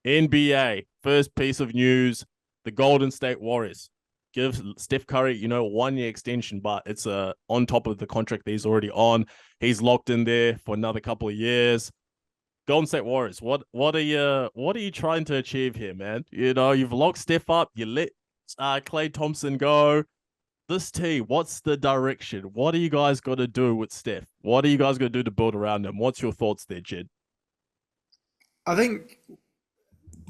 NBA, first piece of news, the Golden State Warriors give Steph Curry, 1 year extension, but it's on top of the contract that he's already on. He's locked in there for another couple of years. Golden State Warriors, what are you trying to achieve here, man? You've locked Steph up, you let Klay Thompson go. This team, what's the direction? What are you guys going to do with Steph? What are you guys going to do to build around him? What's your thoughts there, Jid? I think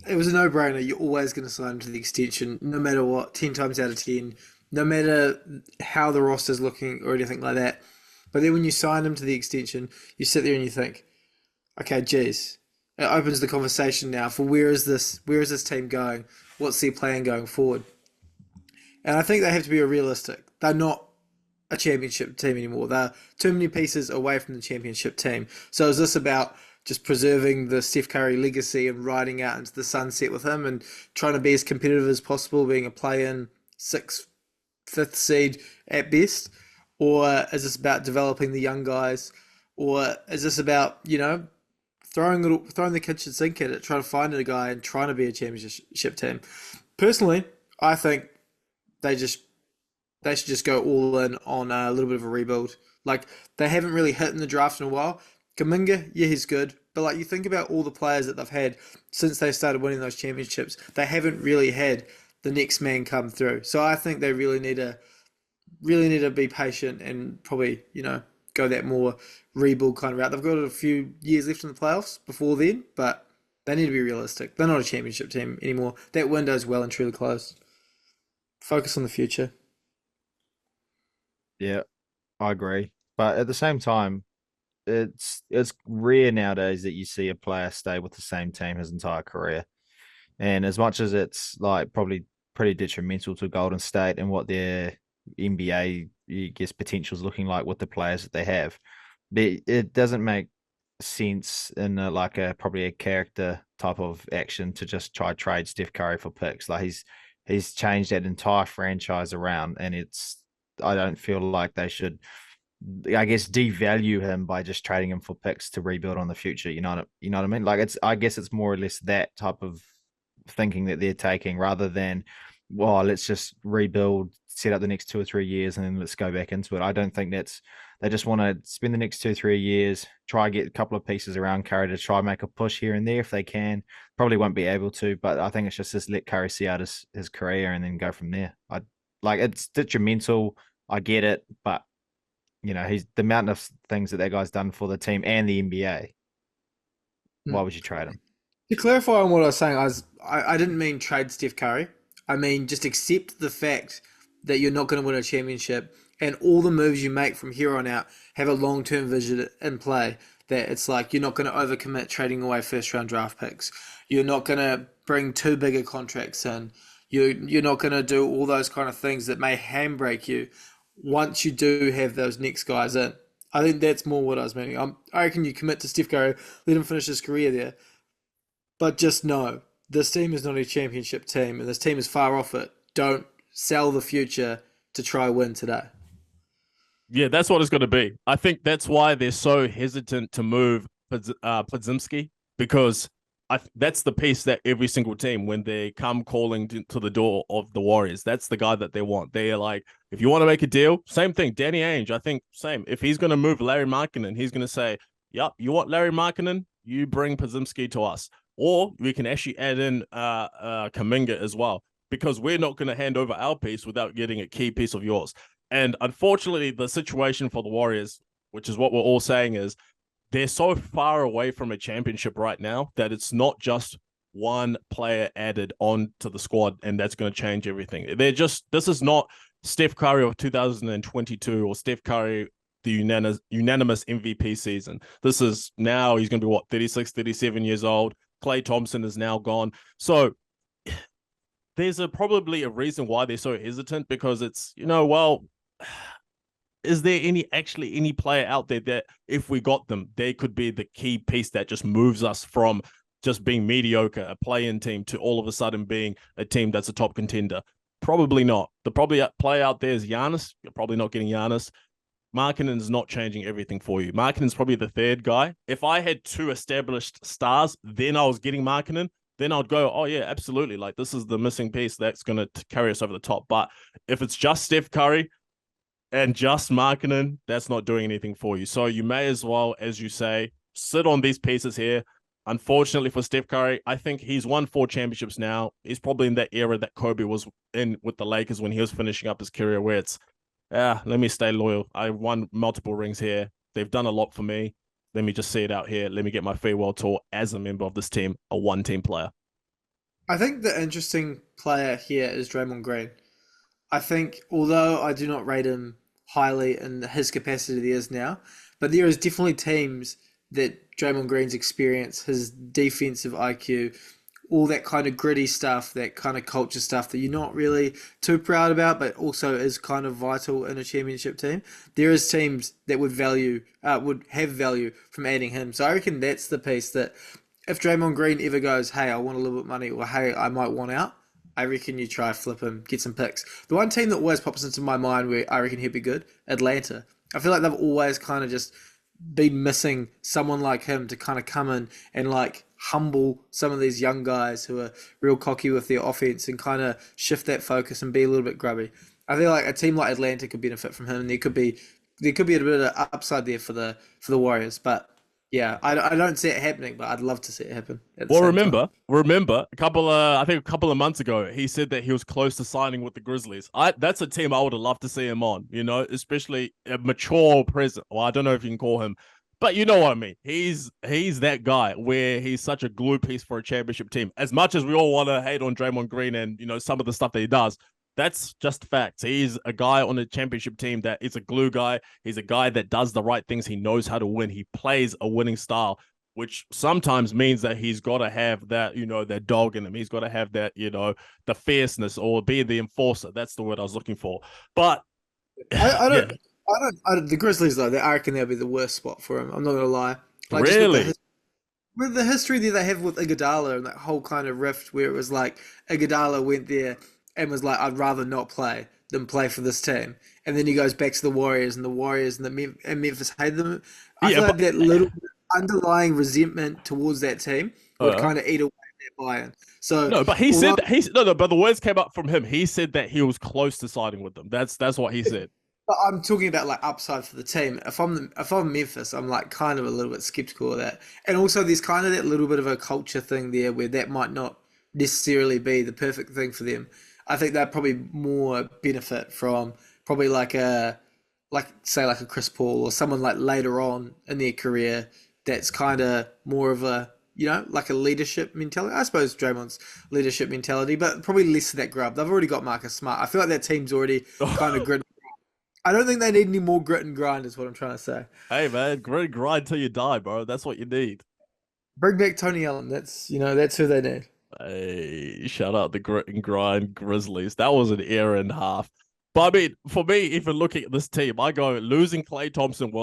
it was a no-brainer. You're always going to sign him to the extension, no matter what, 10 times out of 10, no matter how the roster's looking or anything like that. But then when you sign him to the extension, you sit there and you think, okay, geez, it opens the conversation now for where is this team going? What's their plan going forward? And I think they have to be realistic. They're not a championship team anymore. They're too many pieces away from the championship team. So is this about just preserving the Steph Curry legacy and riding out into the sunset with him and trying to be as competitive as possible, being a play-in sixth, fifth seed at best? Or is this about developing the young guys? Or is this about, throwing the kitchen sink at it, trying to find a guy and trying to be a championship team? Personally, I think they should just go all in on a little bit of a rebuild. Like, they haven't really hit in the draft in a while. Kuminga, yeah, he's good. But like, you think about all the players that they've had since they started winning those championships, they haven't really had the next man come through. So I think they really need to be patient and probably, go that more rebuild kind of route. They've got a few years left in the playoffs before then, but they need to be realistic. They're not a championship team anymore. That window's well and truly closed. Focus on the future. Yeah, I agree. But at the same time, it's rare nowadays that you see a player stay with the same team his entire career. And as much as it's like probably pretty detrimental to Golden State and what their NBA, I guess, potential is looking like with the players that they have, it doesn't make sense in probably a character type of action to just try trade Steph Curry for picks. Like he's changed that entire franchise around, and I don't feel like they should, I guess, devalue him by just trading him for picks to rebuild on the future. You know what I mean? Like, I guess it's more or less that type of thinking that they're taking, rather than, well, let's just rebuild, set up the next 2 or 3 years, and then let's go back into it. I don't think they just want to spend the next 2 or 3 years, try get a couple of pieces around Curry to try make a push here and there if they can. Probably won't be able to, but I think it's just let Curry see out his career and then go from there. It's detrimental. I get it, but he's the amount of things that guy's done for the team and the NBA. Why would you trade him? To clarify on what I was saying, I didn't mean trade Steph Curry. I mean just accept the fact that you're not going to win a championship, and all the moves you make from here on out have a long-term vision in play. That it's like you're not going to overcommit trading away first-round draft picks. You're not going to bring too big a contracts in. You're not going to do all those kind of things that may handbrake you once you do have those next guys in. I think that's more what I was meaning. I reckon you commit to Steph Curry, let him finish his career there. But just know, this team is not a championship team, and this team is far off it. Don't sell the future to try win today. Yeah, that's what it's going to be. I think that's why they're so hesitant to move Podziemski, because that's the piece that every single team, when they come calling to the door of the Warriors, that's the guy that they want. They're like, if you want to make a deal, same thing. Danny Ainge, I think, same. If he's going to move Larry Markkinen, he's going to say, yep, you want Larry Markkinen? You bring Podziemski to us. Or we can actually add in Kuminga as well, because we're not going to hand over our piece without getting a key piece of yours. And unfortunately, the situation for the Warriors, which is what we're all saying, is they're so far away from a championship right now that it's not just one player added on to the squad and that's going to change everything. This is not Steph Curry of 2022 or Steph Curry, the unanimous MVP season. This is now, he's going to be 36, 37 years old. Klay Thompson is now gone. So there's probably a reason why they're so hesitant, because it's, is there any player out there that if we got them, they could be the key piece that just moves us from just being mediocre, a play-in team, to all of a sudden being a team that's a top contender? Probably not. The probably player out there is Giannis. You're probably not getting Giannis. Markkinen is not changing everything for you. Markkinen's probably the third guy. If I had two established stars, then I was getting Markkinen. then I'd go, oh yeah, absolutely. Like this is the missing piece that's going to carry us over the top. But if it's just Steph Curry and just Markkanen, that's not doing anything for you. So you may as well, as you say, sit on these pieces here. Unfortunately for Steph Curry, I think he's won 4 championships now. He's probably in that era that Kobe was in with the Lakers when he was finishing up his career, where it's, let me stay loyal. I won multiple rings here. They've done a lot for me. Let me just see it out here. Let me get my farewell tour as a member of this team, a one-team player. I think the interesting player here is Draymond Green. I think, although I do not rate him highly in his capacity that he is now, but there is definitely teams that Draymond Green's experience, his defensive IQ, all that kind of gritty stuff, that kind of culture stuff that you're not really too proud about, but also is kind of vital in a championship team. There is teams that would have value from adding him. So I reckon that's the piece that if Draymond Green ever goes, hey, I want a little bit of money, or hey, I might want out, I reckon you try flip him, get some picks. The one team that always pops into my mind where I reckon he'd be good, Atlanta. I feel like they've always kind of just been missing someone like him to kind of come in and like humble some of these young guys who are real cocky with their offense and kind of shift that focus and be a little bit grubby. I feel like a team like Atlanta could benefit from him, and there could be a bit of upside there for the Warriors. But yeah, I don't see it happening, but I'd love to see it happen. Well, remember, a couple of months ago, he said that he was close to signing with the Grizzlies. That's a team I would have loved to see him on, you know, especially a mature president. Well, I don't know if you can call him, but you know what I mean. He's that guy where he's such a glue piece for a championship team. As much as we all want to hate on Draymond Green and, you know, some of the stuff that he does, that's just facts. He's a guy on a championship team that is a glue guy. He's a guy that does the right things. He knows how to win. He plays a winning style, which sometimes means that he's got to have that, you know, that dog in him. He's got to have that, you know, the fierceness, or be the enforcer. That's the word I was looking for. But I don't. The Grizzlies though, I reckon that'll be the worst spot for him. I'm not gonna lie. Like, really? With the history that they have with Iguodala and that whole kind of rift where it was like Iguodala went there and was like, I'd rather not play than play for this team. And then he goes back to the Warriors, and Memphis hate them. I feel like that little underlying resentment towards that team would kind of eat away at that buy-in. So no, but he said that but the words came up from him. He said that he was close to siding with them. That's what he said. But I'm talking about like upside for the team. If I'm Memphis, I'm like kind of a little bit skeptical of that. And also there's kind of that little bit of a culture thing there where that might not necessarily be the perfect thing for them. I think they'd probably more benefit from probably like a Chris Paul or someone like later on in their career that's kind of more of a, you know, like a leadership mentality. I suppose Draymond's leadership mentality, but probably less of that grub. They've already got Marcus Smart. I feel like that team's already kind of grit. I don't think they need any more grit and grind is what I'm trying to say. Hey man, grit and grind till you die, bro. That's what you need. Bring back Tony Allen. That's who they need. Hey, shout out the grit and grind Grizzlies. That was an era and a half. But I mean, for me, even looking at this team, I go, losing Klay Thompson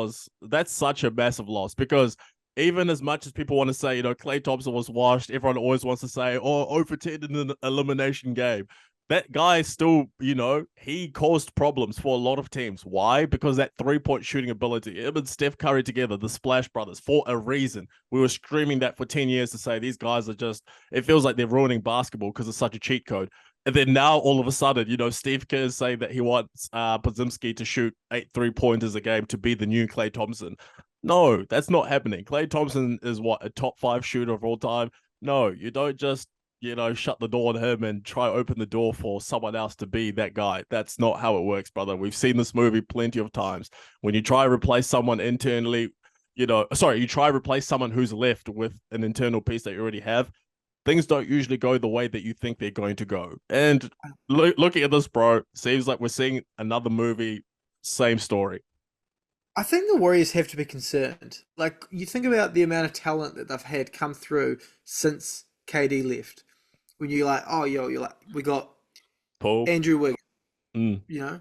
that's such a massive loss, because even as much as people want to say, you know, Klay Thompson was washed, everyone always wants to say, 0 for 10 in an elimination game. That guy still, you know, he caused problems for a lot of teams. Why? Because that three-point shooting ability. Him and Steph Curry together, the Splash Brothers, for a reason. We were screaming that for 10 years to say these guys are just, it feels like they're ruining basketball because it's such a cheat code. And then now, all of a sudden, you know, Steve Kerr is saying that he wants Podziemski to shoot 8 3-pointers a game to be the new Klay Thompson. No, that's not happening. Klay Thompson is a top 5 shooter of all time. No, you don't just, you know, shut the door on him and try to open the door for someone else to be that guy. That's not how it works, brother. We've seen this movie plenty of times. When you try to replace someone internally, you try to replace someone who's left with an internal piece that you already have, things don't usually go the way that you think they're going to go. And looking at this, bro, seems like we're seeing another movie, same story. I think the Warriors have to be concerned. Like, you think about the amount of talent that they've had come through since KD left. When you're like, we got Paul, Andrew Wiggins, you know,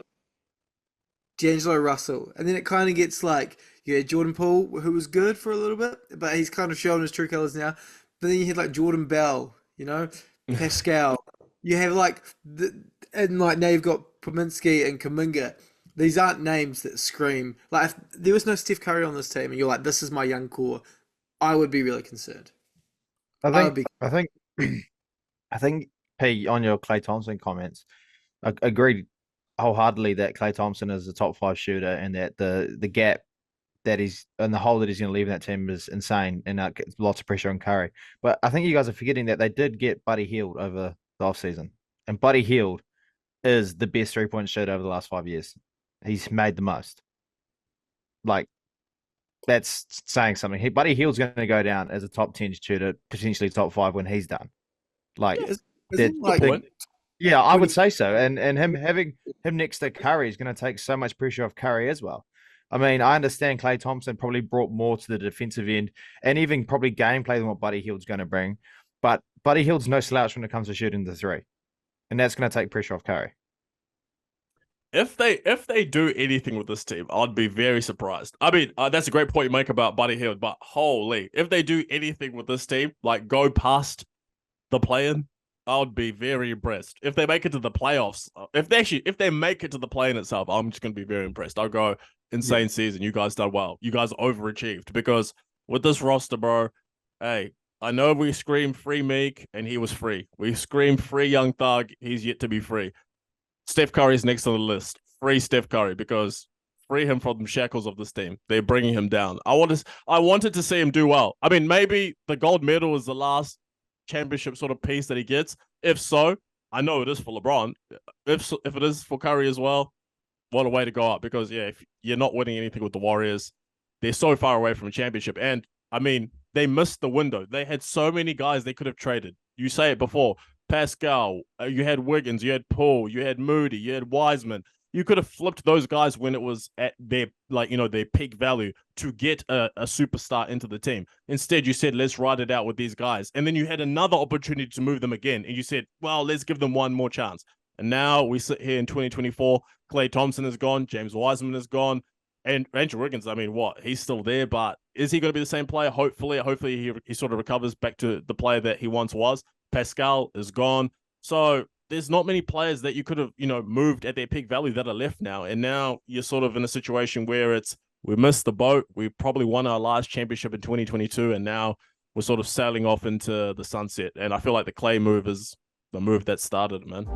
D'Angelo Russell. And then it kind of gets like, you had Jordan Poole, who was good for a little bit, but he's kind of showing his true colors now. But then you had like Jordan Bell, you know, Pascal. You have like, now you've got Pominski and Kuminga. These aren't names that scream. Like, if there was no Steph Curry on this team and you're like, this is my young core, I would be really concerned. I think I think, P, on your Klay Thompson comments, I agreed wholeheartedly that Klay Thompson is a top 5 shooter and that the gap that he's and the hole that he's going to leave in that team is insane and gets lots of pressure on Curry. But I think you guys are forgetting that they did get Buddy Hield over the offseason. And Buddy Hield is the best 3-point shooter over the last 5 years. He's made the most. Like, that's saying something. Buddy Hield's going to go down as a top 10 shooter, potentially top 5 when he's done. Like, yeah, I would say so. And him having him next to Curry is going to take so much pressure off Curry as well. I mean, I understand Klay Thompson probably brought more to the defensive end and even probably gameplay than what Buddy Hield's going to bring. But Buddy Hield's no slouch when it comes to shooting the three. And that's going to take pressure off Curry. If they do anything with this team, I'd be very surprised. I mean, that's a great point you make about Buddy Hield, but holy, if they do anything with this team, like go past the play-in, I would be very impressed. If they make it to the playoffs, if they make it to the play-in itself, I'm just going to be very impressed. I'll go insane season. You guys done well. You guys overachieved because with this roster, bro, hey, I know we screamed free Meek and he was free. We screamed free Young Thug. He's yet to be free. Steph Curry's next on the list. Free Steph Curry because free him from the shackles of this team. They're bringing him down. I wanted to see him do well. I mean, maybe the gold medal is the last championship sort of piece that he gets. If so, I know it is for LeBron. If it is for Curry as well, what a way to go up. Because, yeah, if you're not winning anything with the Warriors, they're so far away from a championship. And, I mean, they missed the window. They had so many guys they could have traded. You say it before. Pascal, you had Wiggins, you had Paul, you had Moody, you had Wiseman. You could have flipped those guys when it was at their, their peak value to get a superstar into the team. Instead, you said, let's ride it out with these guys. And then you had another opportunity to move them again. And you said, well, let's give them one more chance. And now we sit here in 2024. Klay Thompson is gone. James Wiseman is gone. And Andrew Wiggins, I mean, what? He's still there, but is he going to be the same player? Hopefully he sort of recovers back to the player that he once was. Pascal is gone. So there's not many players that you could have, moved at their peak value that are left now. And now you're sort of in a situation where we missed the boat. We probably won our last championship in 2022. And now we're sort of sailing off into the sunset. And I feel like the Klay move is the move that started, man.